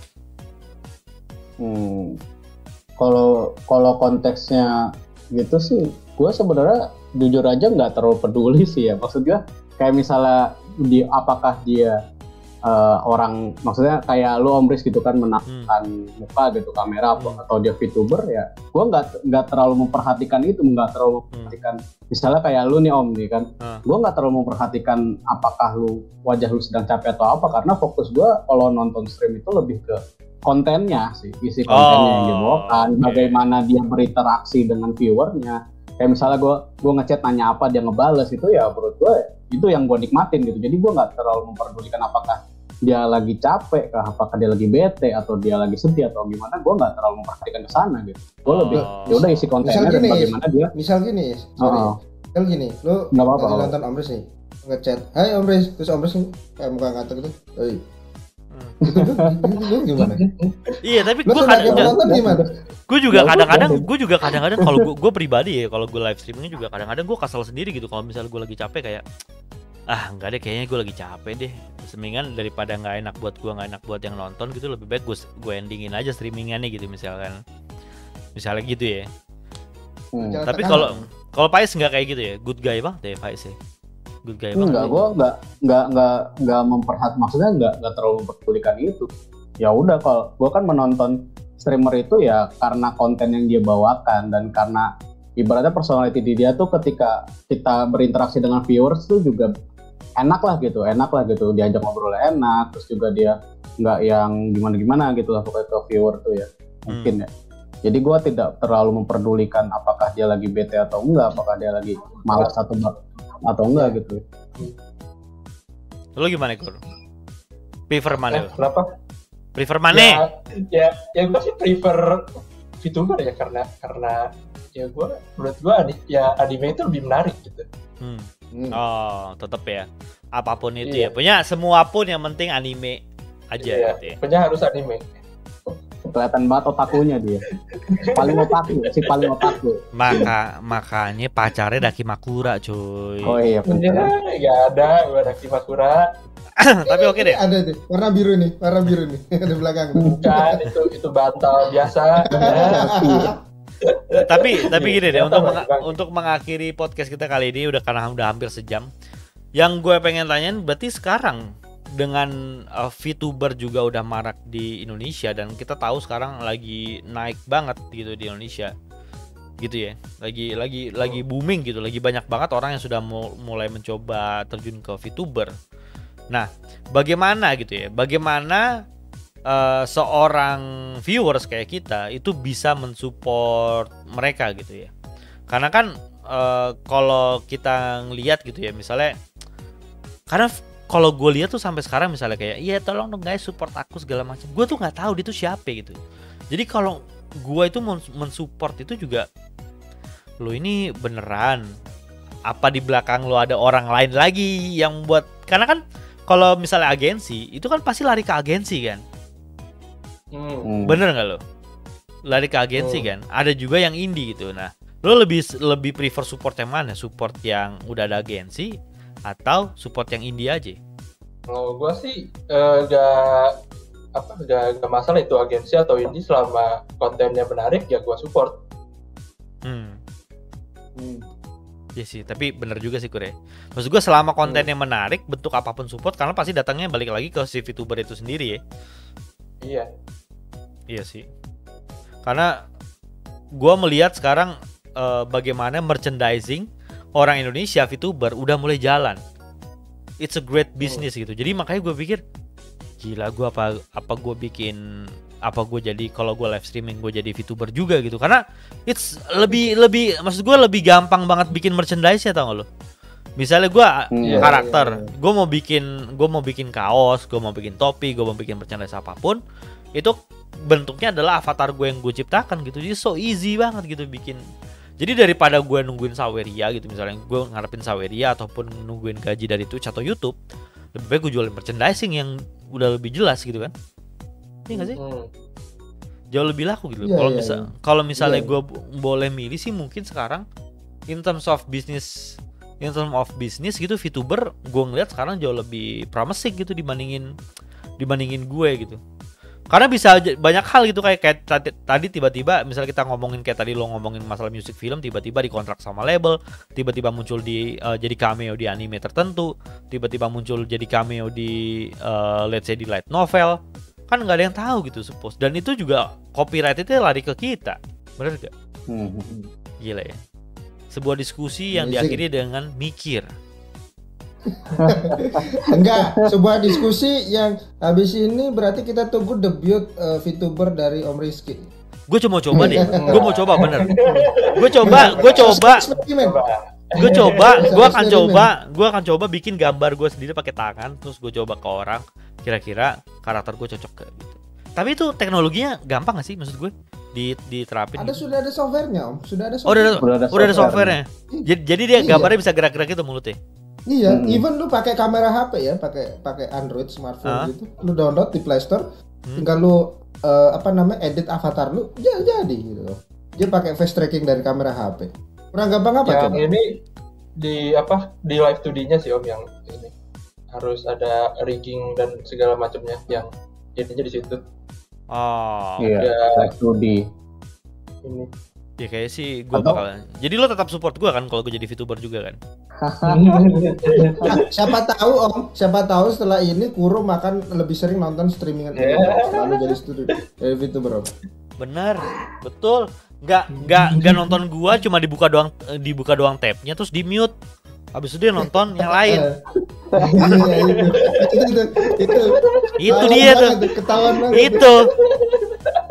Kalau konteksnya gitu sih, gue sebenarnya jujur aja nggak terlalu peduli sih ya. Maksudnya kayak misalnya apakah dia orang, maksudnya kayak lu Om Riz gitu kan menampilkan muka gitu kamera atau dia VTuber ya, gue nggak terlalu memperhatikan itu, nggak terlalu memperhatikan misalnya kayak lu nih Om nih kan, gue nggak terlalu memperhatikan apakah wajah lu sedang capek atau apa, karena fokus gue kalau nonton stream itu lebih ke kontennya sih, isi kontennya yang dibawakan, bagaimana dia berinteraksi dengan viewernya. Kayak misalnya gue ngechat nanya apa dia ngebales, itu ya menurut gue itu yang gue nikmatin gitu. Jadi gue nggak terlalu memperdulikan apakah dia lagi capek kah, apakah dia lagi bete atau dia lagi sedih atau gimana. Gue nggak terlalu memperhatikan ke sana gitu. Gue lebih ya udah isi kontennya dan bagaimana dia. Misal gini, lu lagi nonton Om Riz nih, ngechat, "Hai Om Riz," terus Om Riz muka ngatur gitu, "Oi." Itu gimana? Iya, tapi gue juga kadang-kadang kalau gue pribadi ya, kalau gue live streaming juga kadang-kadang gue kesel sendiri gitu kalau misalnya gue lagi capek kayak enggak deh, kayaknya gue lagi capek deh. Semingan daripada nggak enak buat gue, nggak enak buat yang nonton gitu, lebih baik gue endingin aja streamingannya gitu misalnya gitu ya. Tapi kalau Pais nggak kayak gitu ya, good guy banget ya Pais ya. Good guy banget. Enggak, gue nggak maksudnya nggak terlalu memperdulikan itu. Ya udah, kalau gue kan menonton streamer itu ya karena konten yang dia bawakan dan karena ibaratnya personality dia tuh ketika kita berinteraksi dengan viewers tuh juga enak lah gitu, diajak ngobrol enak, terus juga dia nggak yang gimana gitu lah pokoknya ke viewer tuh ya, mungkin ya. Jadi gue tidak terlalu memperdulikan apakah dia lagi bete atau enggak, apakah dia lagi malas atau enggak gitu. Lo gimana Kur? Prefer mana? Kenapa? Prefer mana? Ya gue sih prefer VTuber ya karena ya menurut gue ya anime itu lebih menarik gitu. Oh, tetep ya. Apapun itu ya. Punya semua pun yang penting anime aja gitu ya. Punya harus anime. Kelihatan banget otakunya dia. paling otaku. Makanya pacarnya Dakimakura, cuy. Oh iya, bener. Enggak ada gue Dakimakura. Tapi oke deh. Ada deh, warna biru nih di belakang. Bukan, itu bantal biasa. tapi gini deh, untuk mengakhiri podcast kita kali ini udah hampir sejam. Yang gue pengen tanyain, berarti sekarang dengan VTuber juga udah marak di Indonesia dan kita tahu sekarang lagi naik banget gitu di Indonesia, gitu ya, lagi booming gitu, lagi banyak banget orang yang sudah mulai mencoba terjun ke VTuber. Nah, bagaimana gitu ya? Bagaimana seorang viewers kayak kita itu bisa mensupport mereka gitu ya? Karena kan kalau kita ngelihat gitu ya, misalnya, karena kalau gue lihat tuh sampai sekarang misalnya kayak, iya tolong dong guys support aku segala macam. Gue tuh nggak tahu dia tuh siapa gitu. Jadi kalau gue itu mensupport itu juga, lo ini beneran apa di belakang lo ada orang lain lagi yang buat? Karena kan kalau misalnya agensi itu kan pasti lari ke agensi kan. Bener nggak lo? Lari ke agensi kan. Ada juga yang indie gitu. Nah, lo lebih prefer support yang mana? Support yang udah ada agensi atau support yang indie aja? Kalau gue sih gak masalah itu agensi atau indie, selama kontennya menarik ya gue support. Ya sih, tapi bener juga sih Kure. Maksud gue selama kontennya menarik, bentuk apapun support, karena pasti datangnya balik lagi ke si VTuber itu sendiri ya. Iya sih. Karena gue melihat sekarang bagaimana merchandising orang Indonesia VTuber udah mulai jalan. It's a great business gitu. Jadi makanya gue pikir, gila, gue apa gue jadi, kalau gue live streaming gue jadi VTuber juga gitu. Karena it's lebih maksud gue lebih gampang banget bikin merchandise ya, tau gak lo? Misalnya gue karakter, gue mau bikin kaos, gue mau bikin topi, gue mau bikin merchandise apapun, itu bentuknya adalah avatar gue yang gue ciptakan gitu. Jadi so easy banget gitu bikin. Jadi daripada gue nungguin Saweria gitu, misalnya gue ngarepin Saweria ataupun nungguin gaji dari Twitch atau YouTube, lebih baik gue jualin merchandising yang udah lebih jelas gitu kan. Iya nggak sih? Jauh lebih laku gitu. Kalau misalnya gue boleh milih sih, mungkin sekarang in terms of business gitu, VTuber gue ngeliat sekarang jauh lebih promising gitu dibandingin gue gitu. Karena bisa banyak hal gitu, kayak tadi tiba-tiba misalnya kita ngomongin kayak tadi lo ngomongin masalah music film, tiba-tiba dikontrak sama label, tiba-tiba muncul jadi cameo di anime tertentu, tiba-tiba muncul jadi cameo di let's say di light novel. Kan nggak ada yang tahu gitu suppose. Dan itu juga copyright itu lari ke kita. Bener gak? Gila ya. Sebuah diskusi yang diakhiri dengan mikir. Enggak, sebuah diskusi yang habis ini berarti kita tunggu debut VTuber dari Om Rizky. Gue cuma coba deh. Gue mau coba bener. Gue akan coba bikin gambar gue sendiri pakai tangan, terus gue coba ke orang, kira-kira karakter gue cocok ke gitu. Tapi itu teknologinya gampang gak sih, maksud gue diterapin? Sudah ada softwarenya Om, sudah ada software. Udah ada softwarenya. Jadi dia gambarnya bisa gerak-gerak gitu mulutnya. Iya, even lu pakai kamera HP ya, pakai Android smartphone gitu, lu download di Play Store, tinggal lu edit avatar lu, jadi gitu loh. Dia pakai face tracking dari kamera HP. Kurang gampang apa yang coba? Ini di live 2D-nya sih Om, yang ini harus ada rigging dan segala macamnya yang jadinya di situ. Oh. Iya, live 2D. Ini. Ya kayak sih gue bakal. Jadi lo tetap support gue kan kalau gue jadi VTuber juga kan? Siapa tahu setelah ini Kuro makan lebih sering nonton streamingan lalu jadi VTuber Om. Bener, betul. Nggak nonton gua, cuma dibuka doang tab-nya terus di mute. Habis itu dia nonton yang lain. Itu dia tuh. Ketahuan banget.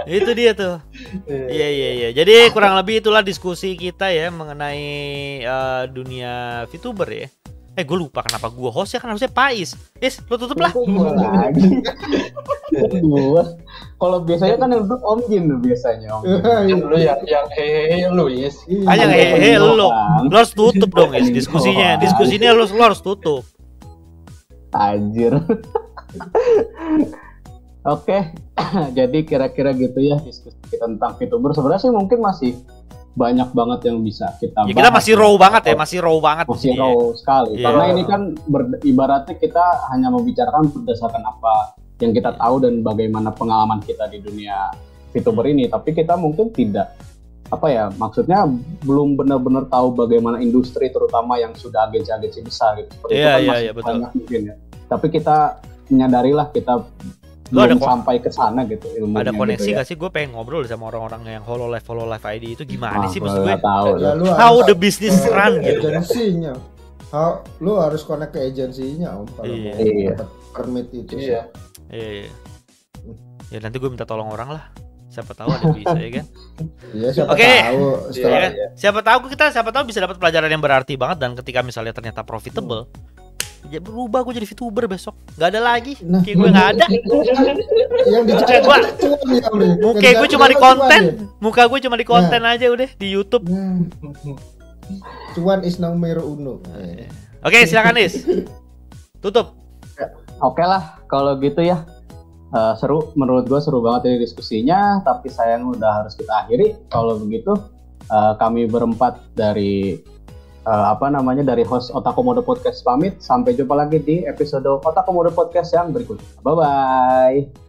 Itu dia tuh. Iya. Jadi kurang lebih itulah diskusi kita ya mengenai dunia VTuber ya. Gue lupa kenapa gue host ya, kan harusnya Pais. Lo tutup lah. Kalau biasanya kan yang tutup Om Jin biasanya. Lu yang hehehe lu Is. Yang hehehe lu. Lo harus tutup dong Is diskusinya. Diskusinya lo harus tutup. Anjir. Oke, jadi kira-kira gitu ya diskusi tentang VTuber. Sebenarnya sih mungkin masih banyak banget yang bisa kita bahas. Kita masih raw banget ya, masih raw banget. Masih raw sekali. Yeah. Karena ini kan ibaratnya kita hanya membicarakan berdasarkan apa yang kita tahu dan bagaimana pengalaman kita di dunia VTuber ini. Tapi kita mungkin tidak, maksudnya belum benar-benar tahu bagaimana industri terutama yang sudah agensi-agensi besar gitu. Seperti itu kan masih banyak mungkin ya. Tapi kita menyadarilah kita belum sampai ke sana gitu ilmunya. Ada koneksi gitu, gak sih? Gue pengen ngobrol sama orang-orang yang Hololive ID itu gimana sih maksud gue? Tahu. How the business run gitu. Agensinya. Lu harus connect ke agensinya Om kalau mau dapat permit itu. Iya. Ya nanti gue minta tolong orang lah. Siapa tahu ada bisa ya kan? Iya, siapa tahu. Ya kan? Siapa tahu bisa dapat pelajaran yang berarti banget, dan ketika misalnya ternyata profitable, ya berubah gue jadi VTuber besok. Gak ada lagi. Kayak gue gak ada. Yang dicari muka gue cuma di konten. Muka gue cuma di konten aja udah di YouTube. Cuan is numero uno. Oke, silakan Is. Tutup. Oke lah, kalau gitu ya. Seru, menurut gue seru banget ini diskusinya. Tapi sayang udah harus kita akhiri. Kalau begitu, kami berempat dari dari host Otaku Mode Podcast pamit. Sampai jumpa lagi di episode Otaku Mode Podcast yang berikutnya. Bye-bye.